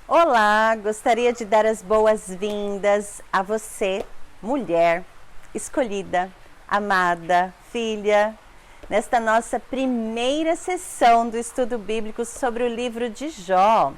Olá, gostaria de dar as boas-vindas a você, mulher, escolhida, amada, filha, nesta nossa primeira sessão do estudo bíblico sobre o livro de Jó.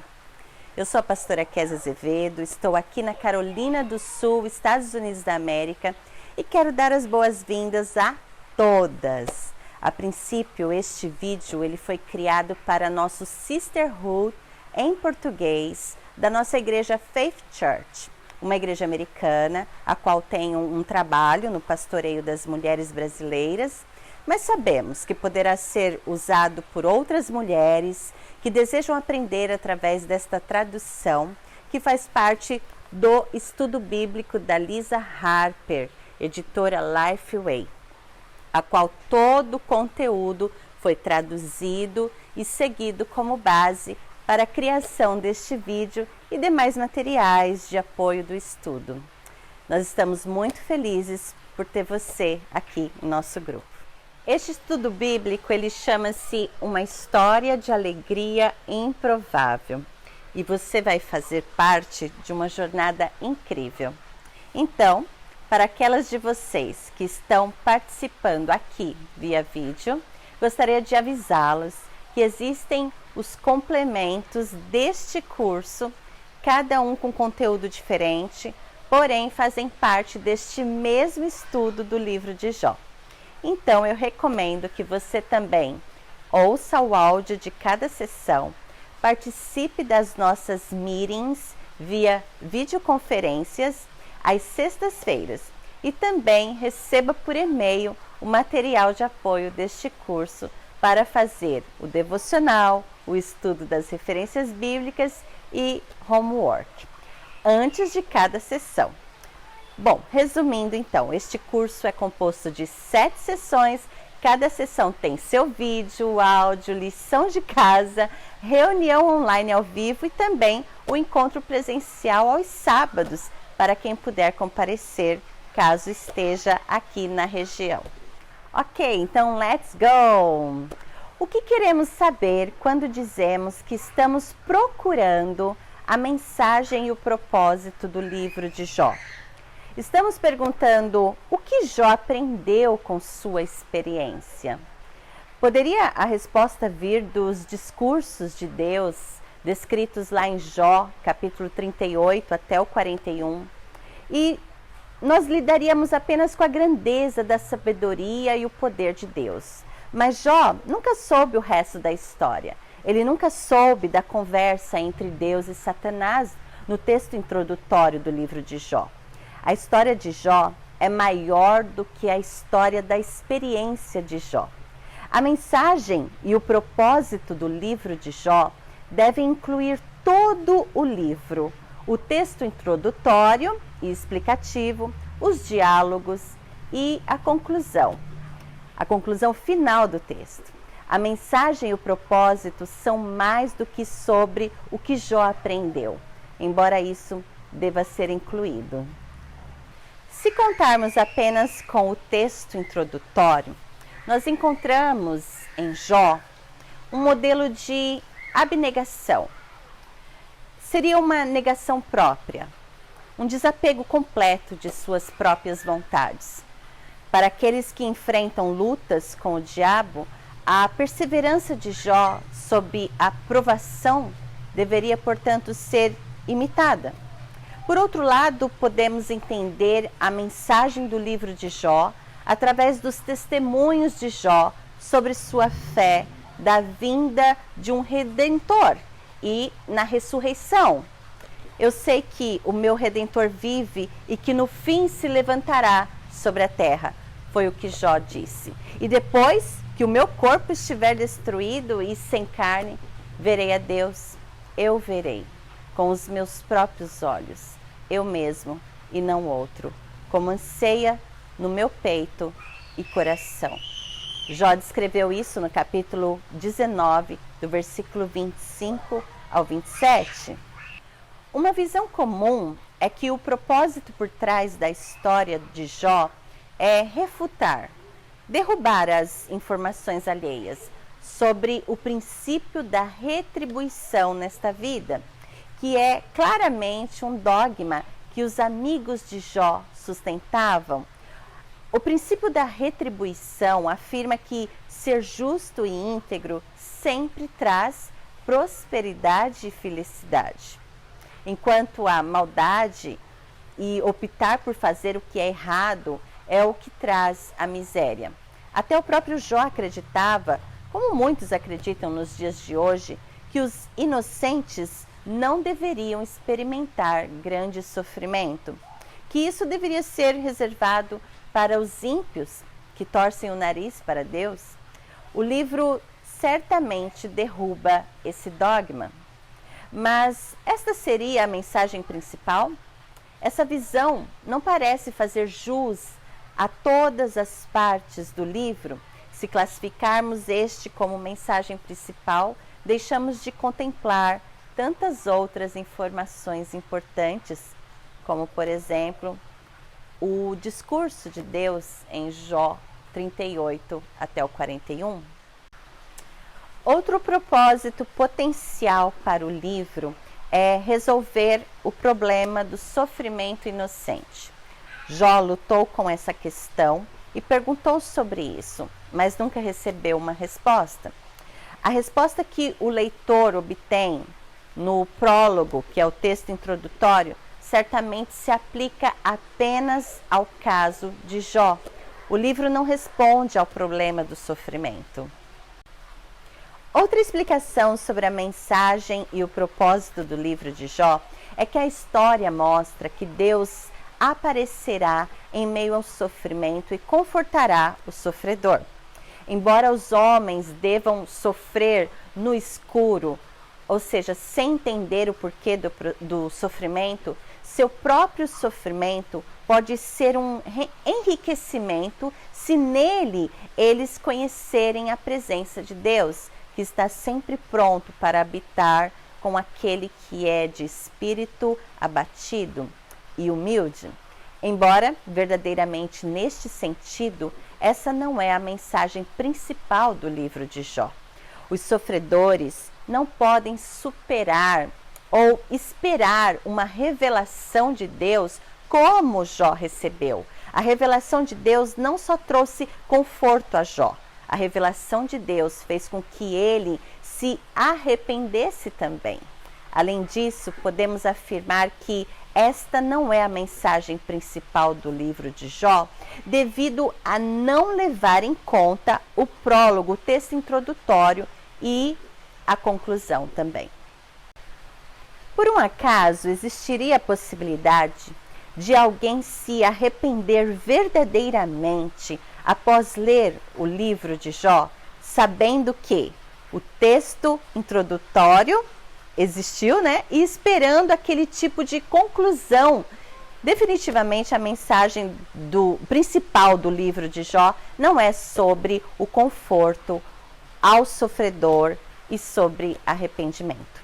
Eu sou a pastora Kézia Azevedo, estou aqui na Carolina do Sul, Estados Unidos da América, e quero dar as boas-vindas a todas. A princípio, este vídeo ele foi criado para nosso Sisterhood em português da nossa igreja Faith Church, uma igreja americana, a qual tem um trabalho no pastoreio das mulheres brasileiras, mas sabemos que poderá ser usado por outras mulheres que desejam aprender através desta tradução, que faz parte do estudo bíblico da Lisa Harper, editora Lifeway, a qual todo o conteúdo foi traduzido e seguido como base para a criação deste vídeo e demais materiais de apoio do estudo. Nós estamos muito felizes por ter você aqui em nosso grupo. Este estudo bíblico, ele chama-se Uma História de Alegria Improvável e você vai fazer parte de uma jornada incrível. Então, para aquelas de vocês que estão participando aqui via vídeo, gostaria de avisá-los que existem os complementos deste curso, cada um com conteúdo diferente, porém fazem parte deste mesmo estudo do livro de Jó. Então eu recomendo que você também ouça o áudio de cada sessão, participe das nossas meetings via videoconferências às sextas-feiras e também receba por e-mail o material de apoio deste curso para fazer o devocional, o estudo das referências bíblicas e homework, antes de cada sessão. Bom, resumindo então, este curso é composto de 7 sessões, cada sessão tem seu vídeo, áudio, lição de casa, reunião online ao vivo e também o encontro presencial aos sábados, para quem puder comparecer, caso esteja aqui na região. Ok, então let's go! O que queremos saber quando dizemos que estamos procurando a mensagem e o propósito do livro de Jó? Estamos perguntando o que Jó aprendeu com sua experiência. Poderia a resposta vir dos discursos de Deus, descritos lá em Jó, capítulo 38 até o 41, e nós lidaríamos apenas com a grandeza da sabedoria e o poder de Deus. Mas Jó nunca soube o resto da história. Ele nunca soube da conversa entre Deus e Satanás no texto introdutório do livro de Jó. A história de Jó é maior do que a história da experiência de Jó. A mensagem e o propósito do livro de Jó devem incluir todo o livro, o texto introdutório e explicativo, os diálogos e a conclusão final do texto. A mensagem e o propósito são mais do que sobre o que Jó aprendeu, embora isso deva ser incluído. Se contarmos apenas com o texto introdutório, nós encontramos em Jó um modelo de abnegação. Seria uma negação própria, um desapego completo de suas próprias vontades. Para aqueles que enfrentam lutas com o diabo, a perseverança de Jó sob a provação deveria, portanto, ser imitada. Por outro lado, podemos entender a mensagem do livro de Jó através dos testemunhos de Jó sobre sua fé da vinda de um Redentor e na ressurreição. Eu sei que o meu Redentor vive e que no fim se levantará sobre a terra, foi o que Jó disse. E depois que o meu corpo estiver destruído e sem carne, verei a Deus, eu verei, com os meus próprios olhos, eu mesmo e não outro, como anseia no meu peito e coração. Jó descreveu isso no capítulo 19, do versículo 25 ao 27. Uma visão comum é que o propósito por trás da história de Jó é refutar, derrubar as informações alheias sobre o princípio da retribuição nesta vida, que é claramente um dogma que os amigos de Jó sustentavam. O princípio da retribuição afirma que ser justo e íntegro sempre traz prosperidade e felicidade, enquanto a maldade e optar por fazer o que é errado é o que traz a miséria. Até o próprio Jó acreditava, como muitos acreditam nos dias de hoje, que os inocentes não deveriam experimentar grande sofrimento, que isso deveria ser reservado para os ímpios que torcem o nariz para Deus. O livro certamente derruba esse dogma. Mas esta seria a mensagem principal? Essa visão não parece fazer jus a todas as partes do livro. Se classificarmos este como mensagem principal, deixamos de contemplar tantas outras informações importantes, como, por exemplo, o discurso de Deus em Jó 38 até o 41. Outro propósito potencial para o livro é resolver o problema do sofrimento inocente. Jó lutou com essa questão e perguntou sobre isso, mas nunca recebeu uma resposta. A resposta que o leitor obtém no prólogo, que é o texto introdutório, certamente se aplica apenas ao caso de Jó. O livro não responde ao problema do sofrimento. Outra explicação sobre a mensagem e o propósito do livro de Jó é que a história mostra que Deus aparecerá em meio ao sofrimento e confortará o sofredor. Embora os homens devam sofrer no escuro, ou seja, sem entender o porquê do sofrimento, seu próprio sofrimento pode ser um enriquecimento se nele eles conhecerem a presença de Deus, que está sempre pronto para habitar com aquele que é de espírito abatido e humilde. Embora, verdadeiramente neste sentido, essa não é a mensagem principal do livro de Jó. Os sofredores não podem superar ou esperar uma revelação de Deus como Jó recebeu. A revelação de Deus não só trouxe conforto a Jó, a revelação de Deus fez com que ele se arrependesse também. Além disso, podemos afirmar que esta não é a mensagem principal do livro de Jó, devido a não levar em conta o prólogo, o texto introdutório e a conclusão também. Por um acaso, existiria a possibilidade de alguém se arrepender verdadeiramente após ler o livro de Jó, sabendo que o texto introdutório existiu, né? E esperando aquele tipo de conclusão. Definitivamente a mensagem principal do livro de Jó não é sobre o conforto ao sofredor e sobre arrependimento.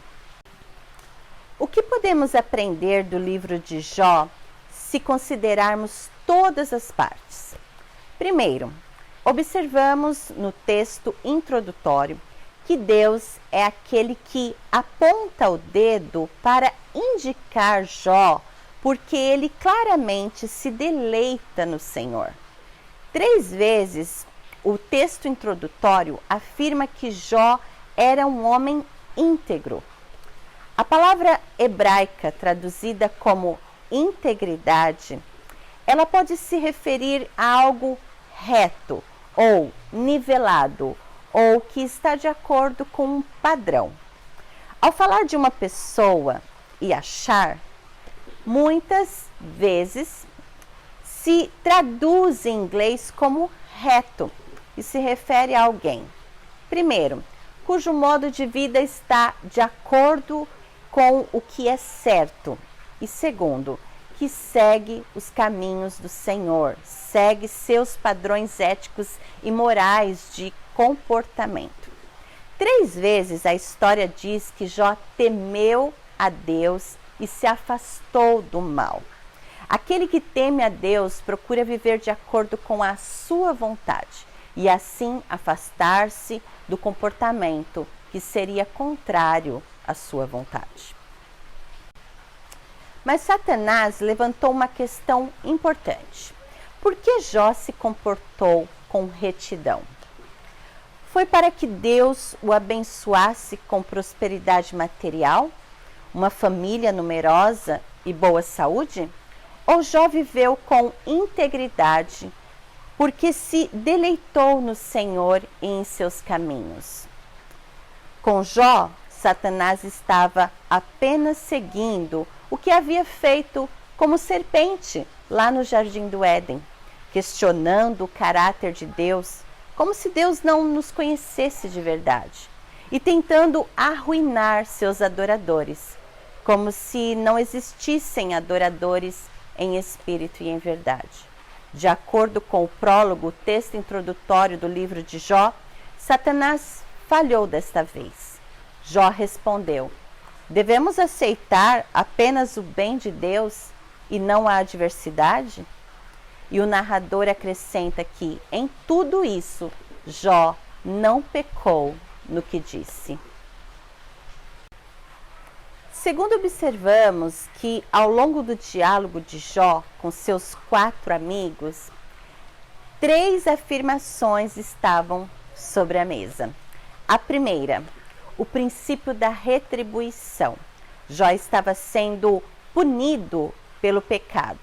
O que podemos aprender do livro de Jó se considerarmos todas as partes? Primeiro, observamos no texto introdutório que Deus é aquele que aponta o dedo para indicar Jó, porque ele claramente se deleita no Senhor. 3 vezes o texto introdutório afirma que Jó era um homem íntegro. A palavra hebraica traduzida como integridade, ela pode se referir a algo reto ou nivelado, ou que está de acordo com um padrão. Ao falar de uma pessoa e achar, muitas vezes se traduz em inglês como reto e se refere a alguém, primeiro, cujo modo de vida está de acordo com o que é certo, e segundo, que segue os caminhos do Senhor, segue seus padrões éticos e morais de comportamento. 3 vezes a história diz que Jó temeu a Deus e se afastou do mal. Aquele que teme a Deus procura viver de acordo com a sua vontade e assim afastar-se do comportamento que seria contrário à sua vontade. Mas Satanás levantou uma questão importante. Por que Jó se comportou com retidão? Foi para que Deus o abençoasse com prosperidade material, uma família numerosa e boa saúde? Ou Jó viveu com integridade, porque se deleitou no Senhor e em seus caminhos? Com Jó, Satanás estava apenas seguindo o que havia feito como serpente lá no Jardim do Éden, questionando o caráter de Deus, como se Deus não nos conhecesse de verdade, e tentando arruinar seus adoradores, como se não existissem adoradores em espírito e em verdade. De acordo com o prólogo, o texto introdutório do livro de Jó, Satanás falhou desta vez. Jó respondeu: devemos aceitar apenas o bem de Deus e não a adversidade? E o narrador acrescenta que, em tudo isso, Jó não pecou no que disse. Segundo observamos que, ao longo do diálogo de Jó com seus 4 amigos, 3 afirmações estavam sobre a mesa. A primeira, o princípio da retribuição. Jó estava sendo punido pelo pecado.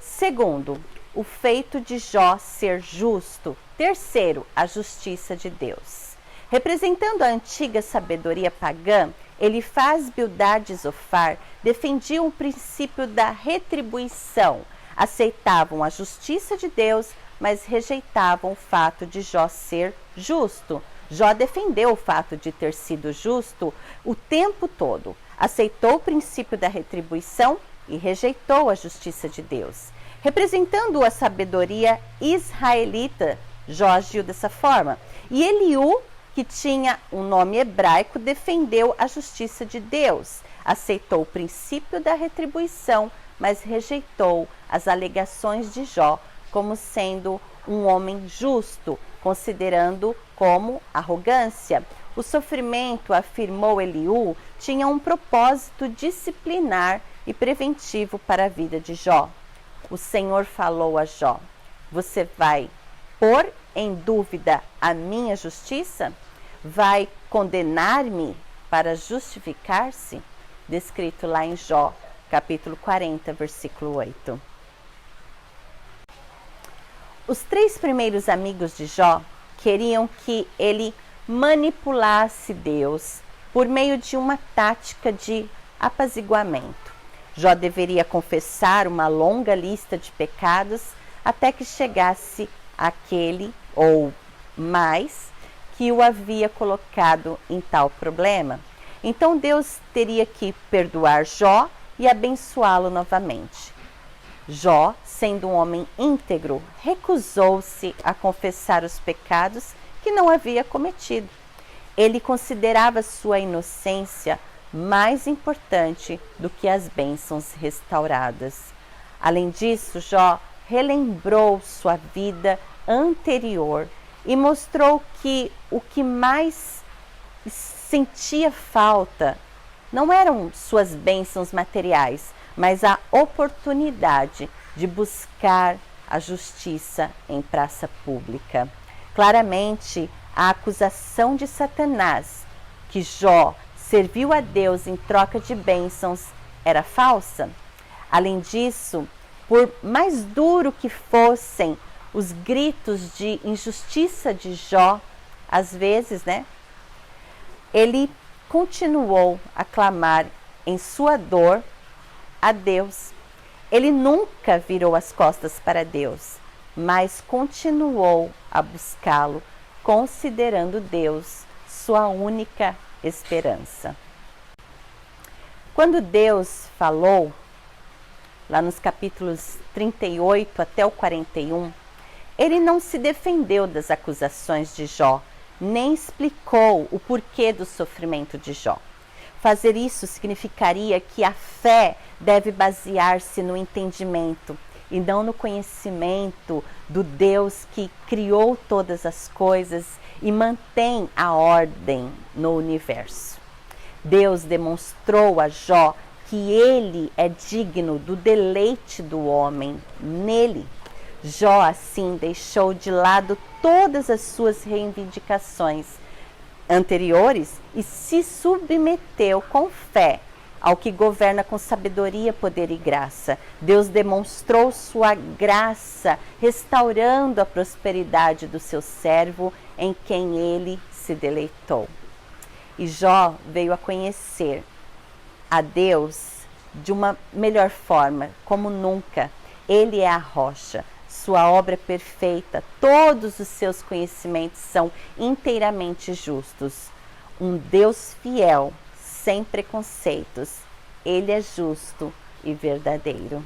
Segundo, o feito de Jó ser justo. Terceiro, a justiça de Deus. Representando a antiga sabedoria pagã, Elifaz, Bildad e Zofar defendiam o princípio da retribuição, aceitavam a justiça de Deus, mas rejeitavam o fato de Jó ser justo. Jó defendeu o fato de ter sido justo o tempo todo, aceitou o princípio da retribuição e rejeitou a justiça de Deus. Representando a sabedoria israelita, Jó agiu dessa forma. E Eliú, que tinha um nome hebraico, defendeu a justiça de Deus, aceitou o princípio da retribuição, mas rejeitou as alegações de Jó como sendo um homem justo, considerando como arrogância. O sofrimento, afirmou Eliú, tinha um propósito disciplinar e preventivo para a vida de Jó. O Senhor falou a Jó: você vai pôr em dúvida a minha justiça? Vai condenar-me para justificar-se? Descrito lá em Jó, capítulo 40, versículo 8. Os 3 primeiros amigos de Jó queriam que ele manipulasse Deus por meio de uma tática de apaziguamento. Jó deveria confessar uma longa lista de pecados até que chegasse aquele ou mais que o havia colocado em tal problema. Então Deus teria que perdoar Jó e abençoá-lo novamente. Jó, sendo um homem íntegro, recusou-se a confessar os pecados que não havia cometido. Ele considerava sua inocência mais importante do que as bênçãos restauradas. Além disso, Jó relembrou sua vida anterior e mostrou que o que mais sentia falta não eram suas bênçãos materiais, mas a oportunidade de buscar a justiça em praça pública. Claramente, a acusação de Satanás, que Jó serviu a Deus em troca de bênçãos, era falsa. Além disso, por mais duro que fossem os gritos de injustiça de Jó, às vezes, ele continuou a clamar em sua dor a Deus. Ele nunca virou as costas para Deus, mas continuou a buscá-lo, considerando Deus sua única esperança. Quando Deus falou, lá nos capítulos 38 até o 41, ele não se defendeu das acusações de Jó, nem explicou o porquê do sofrimento de Jó. Fazer isso significaria que a fé deve basear-se no entendimento e não no conhecimento do Deus que criou todas as coisas e mantém a ordem no universo. Deus demonstrou a Jó que ele é digno do deleite do homem nele. Jó, assim, deixou de lado todas as suas reivindicações anteriores e se submeteu com fé ao que governa com sabedoria, poder e graça. Deus demonstrou sua graça, restaurando a prosperidade do seu servo, em quem ele se deleitou. E Jó veio a conhecer a Deus de uma melhor forma, como nunca. Ele é a rocha, sua obra é perfeita, todos os seus conhecimentos são inteiramente justos. Um Deus fiel, sem preconceitos, ele é justo e verdadeiro.